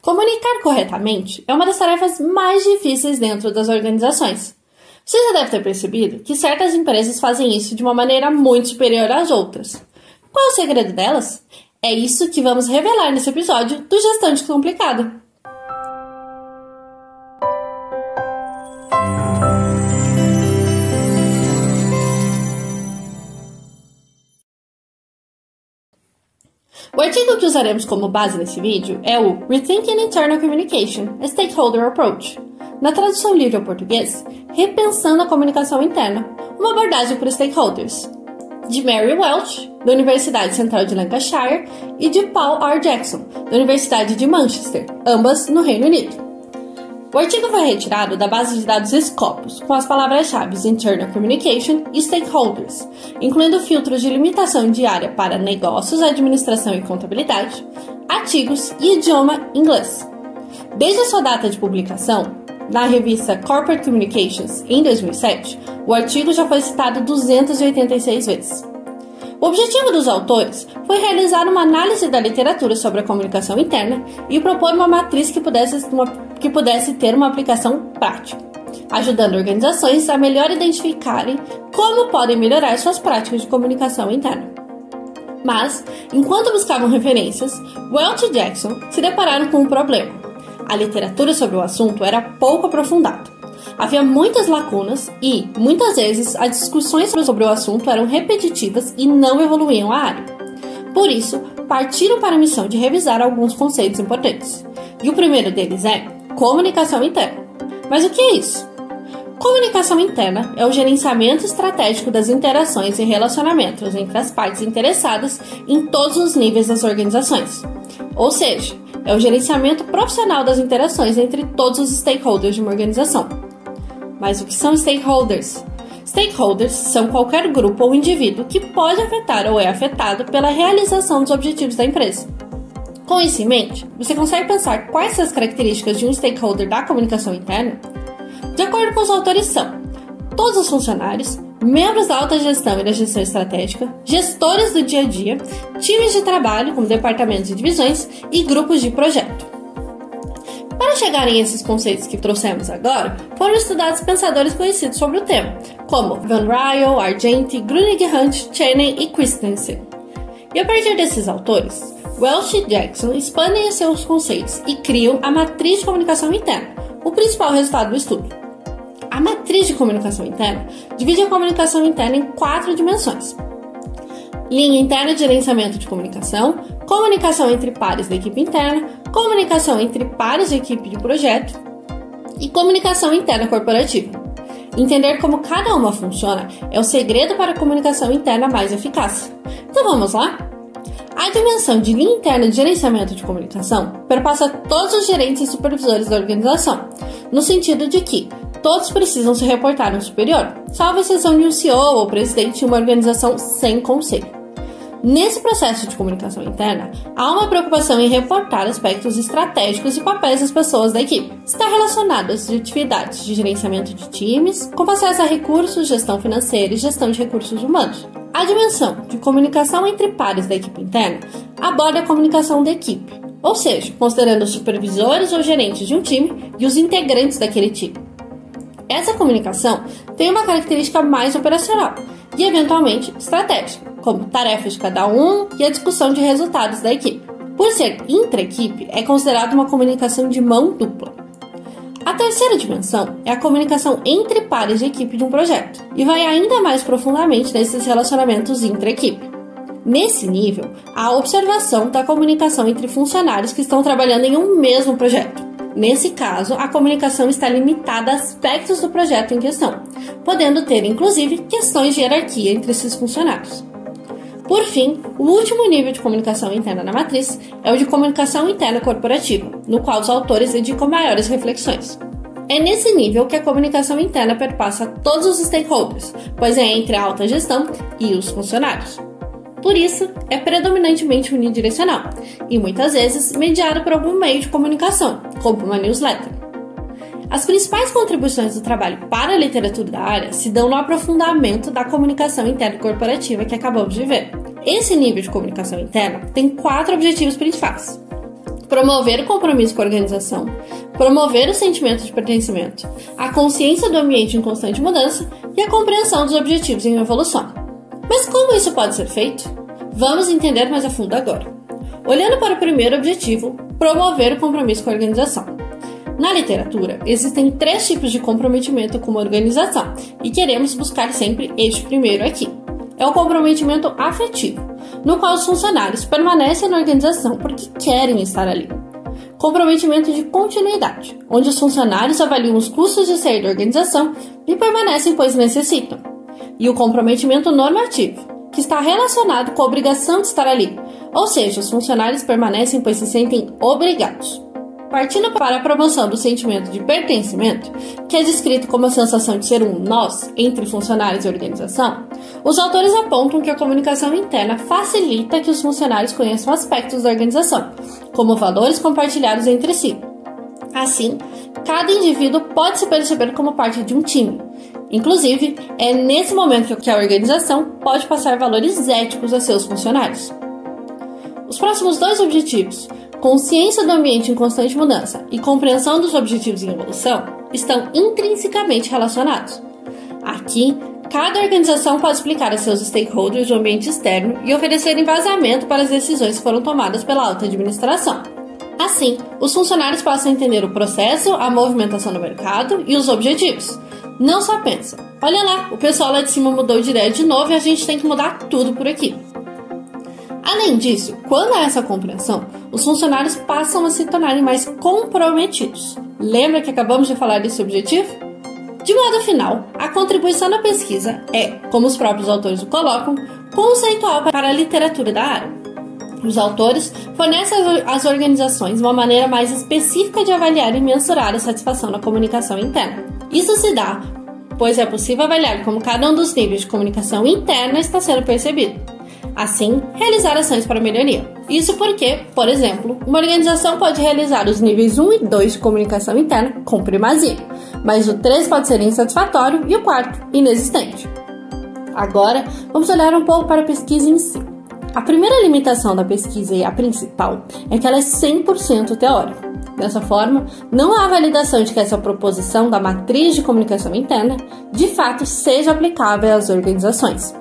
Comunicar corretamente é uma das tarefas mais difíceis dentro das organizações. Você já deve ter percebido que certas empresas fazem isso de uma maneira muito superior às outras. Qual é o segredo delas? É isso que vamos revelar nesse episódio do Gestão Descomplicada. O artigo que usaremos como base nesse vídeo é o Rethinking Internal Communication, a Stakeholder Approach. Na tradução livre ao português, Repensando a Comunicação Interna, uma abordagem por stakeholders, de Mary Welch, da Universidade Central de Lancashire, e de Paul R. Jackson, da Universidade de Manchester, ambas no Reino Unido. O artigo foi retirado da base de dados Scopus, com as palavras-chave Internal Communication e Stakeholders, incluindo filtros de limitação de área para negócios, administração e contabilidade, artigos e idioma inglês. Desde a sua data de publicação, na revista Corporate Communications, em 2007, o artigo já foi citado 286 vezes. O objetivo dos autores foi realizar uma análise da literatura sobre a comunicação interna e propor uma matriz que pudesse ter uma aplicação prática, ajudando organizações a melhor identificarem como podem melhorar suas práticas de comunicação interna. Mas, enquanto buscavam referências, Welch e Jackson se depararam com um problema. A literatura sobre o assunto era pouco aprofundada. Havia muitas lacunas e, muitas vezes, as discussões sobre o assunto eram repetitivas e não evoluíam a área. Por isso, partiram para a missão de revisar alguns conceitos importantes. E o primeiro deles é comunicação interna. Mas o que é isso? Comunicação interna é o gerenciamento estratégico das interações e relacionamentos entre as partes interessadas em todos os níveis das organizações. Ou seja, é o gerenciamento profissional das interações entre todos os stakeholders de uma organização. Mas o que são stakeholders? Stakeholders são qualquer grupo ou indivíduo que pode afetar ou é afetado pela realização dos objetivos da empresa. Com isso em mente, você consegue pensar quais são as características de um stakeholder da comunicação interna? De acordo com os autores são todos os funcionários, membros da alta gestão e da gestão estratégica, gestores do dia a dia, times de trabalho, como departamentos e divisões, e grupos de projeto. Para chegarem a esses conceitos que trouxemos agora, foram estudados pensadores conhecidos sobre o tema, como Van Ryle, Argenti, Grunig-Hunt, Cheney e Christensen. E a partir desses autores, Welch e Jackson expandem seus conceitos e criam a matriz de comunicação interna, o principal resultado do estudo. A matriz de comunicação interna divide a comunicação interna em 4 dimensões: linha interna de gerenciamento de comunicação, comunicação entre pares da equipe interna, comunicação entre pares da equipe de projeto e comunicação interna corporativa. Entender como cada uma funciona é o segredo para a comunicação interna mais eficaz. Então vamos lá? A dimensão de linha interna de gerenciamento de comunicação perpassa todos os gerentes e supervisores da organização, no sentido de que todos precisam se reportar ao superior, salvo exceção de um CEO ou presidente de uma organização sem conselho. Nesse processo de comunicação interna, há uma preocupação em reportar aspectos estratégicos e papéis das pessoas da equipe. Está relacionado às atividades de gerenciamento de times, como acesso a recursos, gestão financeira e gestão de recursos humanos. A dimensão de comunicação entre pares da equipe interna aborda a comunicação da equipe, ou seja, considerando os supervisores ou gerentes de um time e os integrantes daquele time. Essa comunicação tem uma característica mais operacional e, eventualmente, estratégica, como tarefas de cada um e a discussão de resultados da equipe. Por ser intra-equipe, é considerada uma comunicação de mão dupla. A terceira dimensão é a comunicação entre pares de equipe de um projeto, e vai ainda mais profundamente nesses relacionamentos intra-equipe. Nesse nível, há a observação da comunicação entre funcionários que estão trabalhando em um mesmo projeto. Nesse caso, a comunicação está limitada a aspectos do projeto em questão, podendo ter, inclusive, questões de hierarquia entre esses funcionários. Por fim, o último nível de comunicação interna na matriz é o de comunicação interna corporativa, no qual os autores dedicam maiores reflexões. É nesse nível que a comunicação interna perpassa todos os stakeholders, pois é entre a alta gestão e os funcionários. Por isso, é predominantemente unidirecional e muitas vezes mediado por algum meio de comunicação, como uma newsletter. As principais contribuições do trabalho para a literatura da área se dão no aprofundamento da comunicação interna corporativa que acabamos de ver. Esse nível de comunicação interna tem 4 objetivos principais: promover o compromisso com a organização, promover o sentimento de pertencimento, a consciência do ambiente em constante mudança e a compreensão dos objetivos em evolução. Mas como isso pode ser feito? Vamos entender mais a fundo agora. Olhando para o primeiro objetivo, promover o compromisso com a organização. Na literatura, existem 3 tipos de comprometimento com uma organização e queremos buscar sempre este primeiro aqui. É o comprometimento afetivo, no qual os funcionários permanecem na organização porque querem estar ali. Comprometimento de continuidade, onde os funcionários avaliam os custos de sair da organização e permanecem pois necessitam. E o comprometimento normativo, que está relacionado com a obrigação de estar ali, ou seja, os funcionários permanecem pois se sentem obrigados. Partindo para a promoção do sentimento de pertencimento, que é descrito como a sensação de ser um nós entre funcionários e organização, os autores apontam que a comunicação interna facilita que os funcionários conheçam aspectos da organização, como valores compartilhados entre si. Assim, cada indivíduo pode se perceber como parte de um time. Inclusive, é nesse momento que a organização pode passar valores éticos a seus funcionários. Os próximos 2 objetivos, consciência do ambiente em constante mudança e compreensão dos objetivos em evolução, estão intrinsecamente relacionados. Aqui, cada organização pode explicar a seus stakeholders o ambiente externo e oferecer embasamento para as decisões que foram tomadas pela alta administração. Assim, os funcionários passam a entender o processo, a movimentação no mercado e os objetivos. Não só pensam, olha lá, o pessoal lá de cima mudou de ideia de novo e a gente tem que mudar tudo por aqui. Além disso, quando há essa compreensão, os funcionários passam a se tornarem mais comprometidos. Lembra que acabamos de falar desse objetivo? De modo final, a contribuição da pesquisa é, como os próprios autores o colocam, conceitual para a literatura da área. Os autores fornecem às organizações uma maneira mais específica de avaliar e mensurar a satisfação na comunicação interna. Isso se dá, pois é possível avaliar como cada um dos níveis de comunicação interna está sendo percebido. Assim, realizar ações para melhoria. Isso porque, por exemplo, uma organização pode realizar os níveis 1 e 2 de comunicação interna com primazia, mas o 3 pode ser insatisfatório e o 4 inexistente. Agora, vamos olhar um pouco para a pesquisa em si. A primeira limitação da pesquisa e a principal é que ela é 100% teórica. Dessa forma, não há validação de que essa proposição da matriz de comunicação interna de fato seja aplicável às organizações.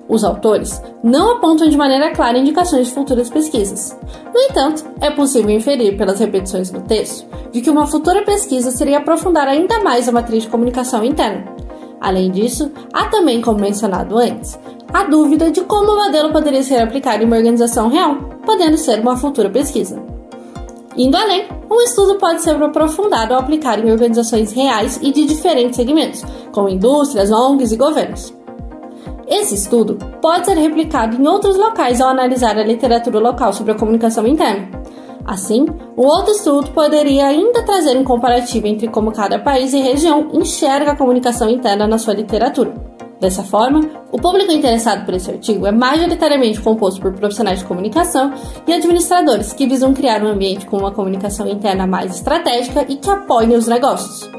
Os autores não apontam de maneira clara indicações de futuras pesquisas. No entanto, é possível inferir pelas repetições no texto de que uma futura pesquisa seria aprofundar ainda mais a matriz de comunicação interna. Além disso, há também, como mencionado antes, a dúvida de como o modelo poderia ser aplicado em uma organização real, podendo ser uma futura pesquisa. Indo além, um estudo pode ser aprofundado ao aplicar em organizações reais e de diferentes segmentos, como indústrias, ONGs e governos. Esse estudo pode ser replicado em outros locais ao analisar a literatura local sobre a comunicação interna. Assim, um outro estudo poderia ainda trazer um comparativo entre como cada país e região enxerga a comunicação interna na sua literatura. Dessa forma, o público interessado por esse artigo é majoritariamente composto por profissionais de comunicação e administradores que visam criar um ambiente com uma comunicação interna mais estratégica e que apoie os negócios.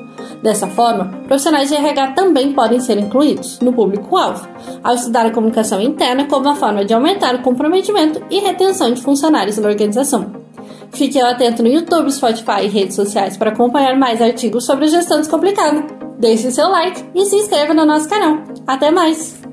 Dessa forma, profissionais de RH também podem ser incluídos no público-alvo, ao estudar a comunicação interna como uma forma de aumentar o comprometimento e retenção de funcionários na organização. Fique atento no YouTube, Spotify e redes sociais para acompanhar mais artigos sobre gestão descomplicada. Deixe seu like e se inscreva no nosso canal. Até mais!